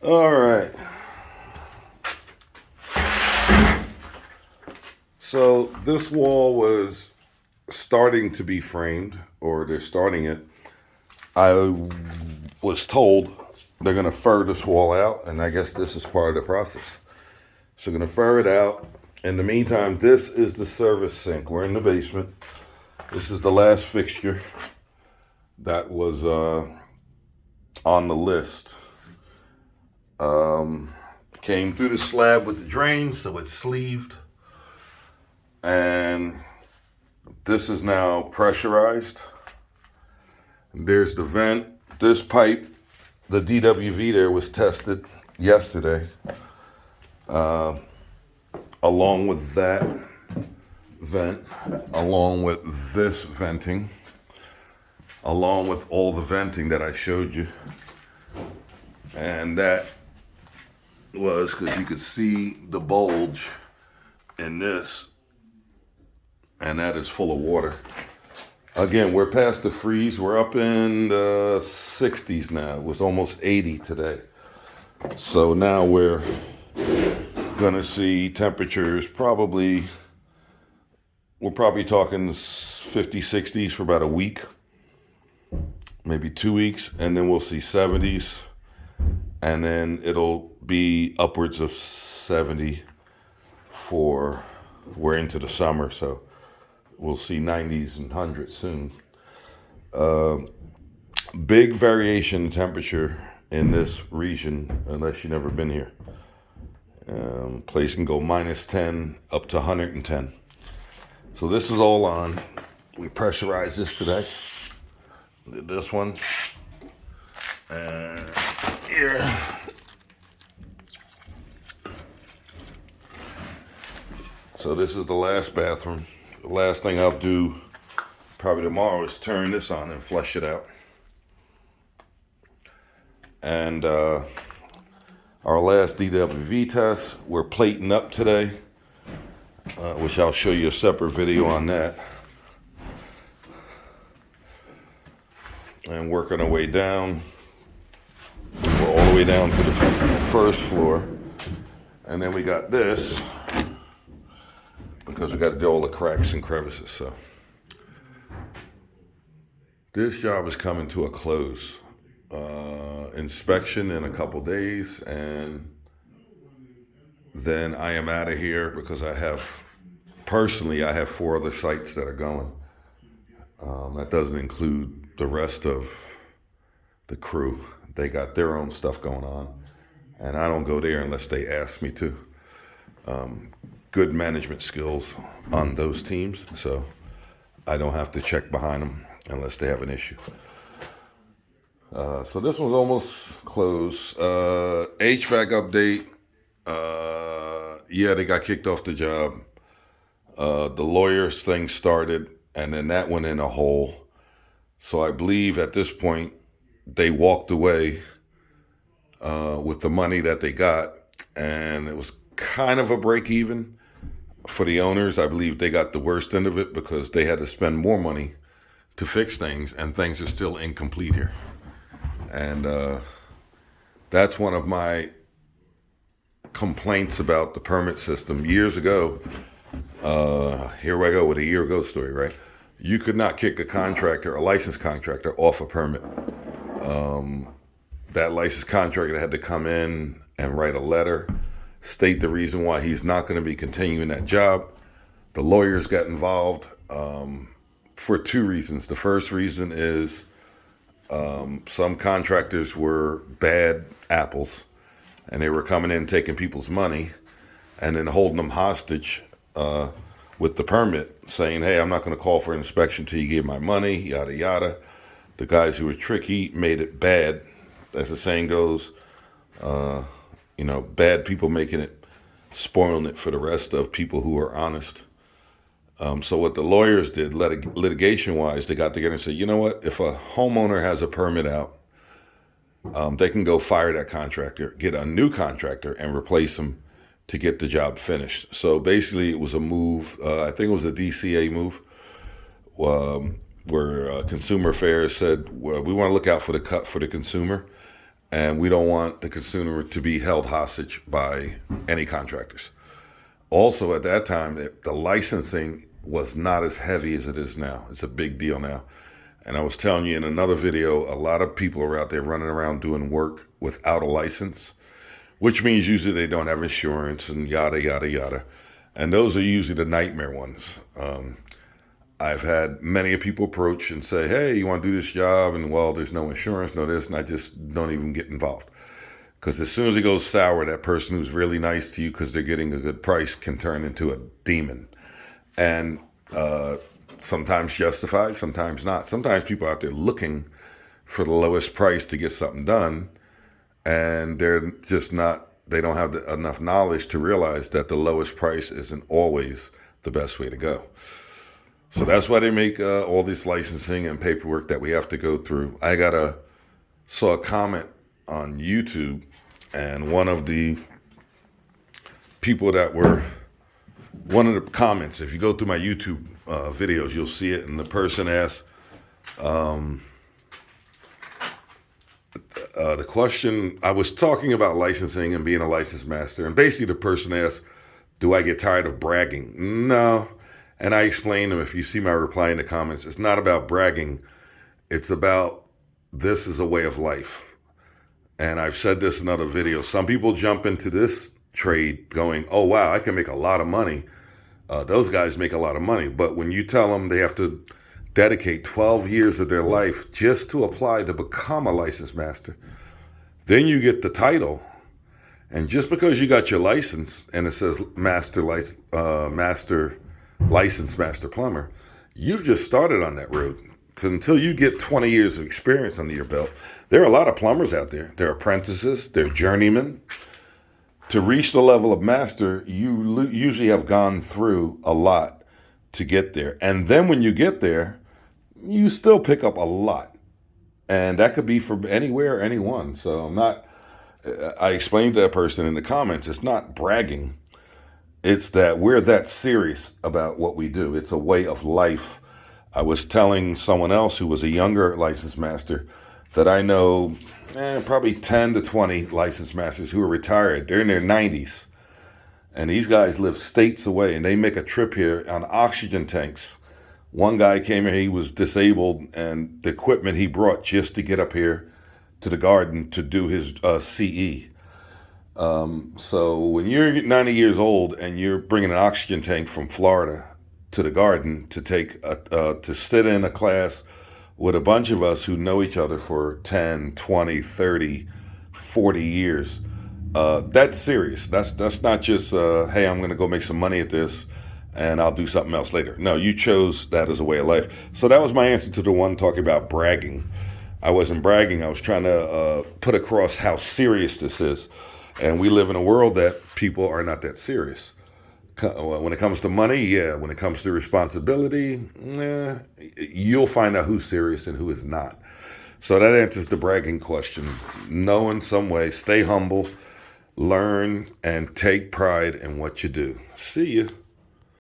All right. So this wall was starting to be framed, or they're starting it. I was told they're going to fur this wall out, and I guess this is part of the process. So going to fur it out. In the meantime, this is the service sink. We're in the basement. This is the last fixture that was on the list. Came through the slab with the drain, so it's sleeved. And this is now pressurized. There's the vent. This pipe, the DWV there, was tested yesterday. Along with that vent, along with this venting, along with all the venting that I showed you. And that was because you could see the bulge in this, and that is full of water. Again, we're past the freeze. We're up in the 60s now. It was almost 80 today. So now we're gonna see temperatures we're probably talking 50, 60s for about a week, maybe 2 weeks, and then we'll see 70s, and then it'll be upwards of 70 we're into the summer, so we'll see 90s and 100s soon. Big variation in temperature in this region, unless you've never been here. Place can go -10 up to 110. So this is all on. We pressurized this today. Did this one. And here. So this is the last bathroom. The last thing I'll do probably tomorrow is turn this on and flush it out. And our last DWV test, we're plating up today, which I'll show you a separate video on that. And working our way down. We're all the way down to the first floor. And then we got this, because we got to do all the cracks and crevices. So this job is coming to a close. Inspection in a couple days, and then I am out of here because I have 4 other sites that are going. That doesn't include the rest of the crew. They got their own stuff going on, and I don't go there unless they ask me to. Good management skills on those teams, so I don't have to check behind them unless they have an issue. So this one's almost closed. HVAC update. Yeah, they got kicked off the job. The lawyers thing started, and then that went in a hole. So I believe at this point they walked away with the money that they got, and it was kind of a break even for the owners. I believe they got the worst end of it because they had to spend more money to fix things, and things are still incomplete here. And that's one of my complaints about the permit system. Years ago, here I go with a year ago story, right? You could not kick a licensed contractor off a permit. That licensed contractor had to come in and write a letter, state the reason why he's not going to be continuing that job. The lawyers got involved for 2 reasons. The first reason is some contractors were bad apples, and they were coming in taking people's money and then holding them hostage with the permit, saying, hey, I'm not going to call for an inspection till you give my money, yada, yada. The guys who were tricky made it bad. As the saying goes, bad people making it, spoiling it for the rest of people who are honest. So what the lawyers did, litigation-wise, they got together and said, you know what? If a homeowner has a permit out, they can go fire that contractor, get a new contractor, and replace them to get the job finished. So basically, it was a move. I think it was a DCA move, where Consumer Affairs said, well, we want to look out for the consumer, and we don't want the consumer to be held hostage by any contractors. Also, at that time, the licensing was not as heavy as it is now. It's a big deal now. And I was telling you in another video, a lot of people are out there running around doing work without a license, which means usually they don't have insurance and yada, yada, yada. And those are usually the nightmare ones. I've had many people approach and say, hey, you want to do this job? And well, there's no insurance, no this, and I just don't even get involved. Because as soon as it goes sour, that person who's really nice to you because they're getting a good price can turn into a demon. And sometimes justified, sometimes not. Sometimes people are out there looking for the lowest price to get something done, and they're just not, they don't have enough knowledge to realize that the lowest price isn't always the best way to go. So that's why they make all this licensing and paperwork that we have to go through. I saw a comment on YouTube, and one of the people that were, one of the comments, if you go through my YouTube videos, you'll see it, and the person asked, the question, I was talking about licensing and being a licensed master, and basically the person asked, do I get tired of bragging? No. And I explained to them, if you see my reply in the comments, it's not about bragging. It's about, this is a way of life. And I've said this in other videos. Some people jump into this trade going, oh, wow, I can make a lot of money. Those guys make a lot of money. But when you tell them they have to dedicate 12 years of their life just to apply to become a licensed master, then you get the title. And just because you got your license and it says master licensed master plumber, you've just started on that road. Because until you get 20 years of experience under your belt, there are a lot of plumbers out there. They're apprentices, they're journeymen. To reach the level of master, you usually have gone through a lot to get there. And then when you get there, you still pick up a lot. And that could be for anywhere, anyone. So I explained to that person in the comments, it's not bragging. It's that we're that serious about what we do. It's a way of life. I was telling someone else who was a younger licensed master that I know probably 10 to 20 licensed masters who are retired. They're in their 90s. And these guys live states away, and they make a trip here on oxygen tanks. One guy came here, he was disabled, and the equipment he brought just to get up here to the garden to do his CE. So when you're 90 years old and you're bringing an oxygen tank from Florida to the garden to to sit in a class with a bunch of us who know each other for 10, 20, 30, 40 years, that's serious. That's not just, hey, I'm going to go make some money at this and I'll do something else later. No, you chose that as a way of life. So that was my answer to the one talking about bragging. I wasn't bragging. I was trying to put across how serious this is. And we live in a world that people are not that serious. When it comes to money, yeah. When it comes to responsibility, you'll find out who's serious and who is not. So that answers the bragging question. Know in some way, stay humble, learn, and take pride in what you do. See you.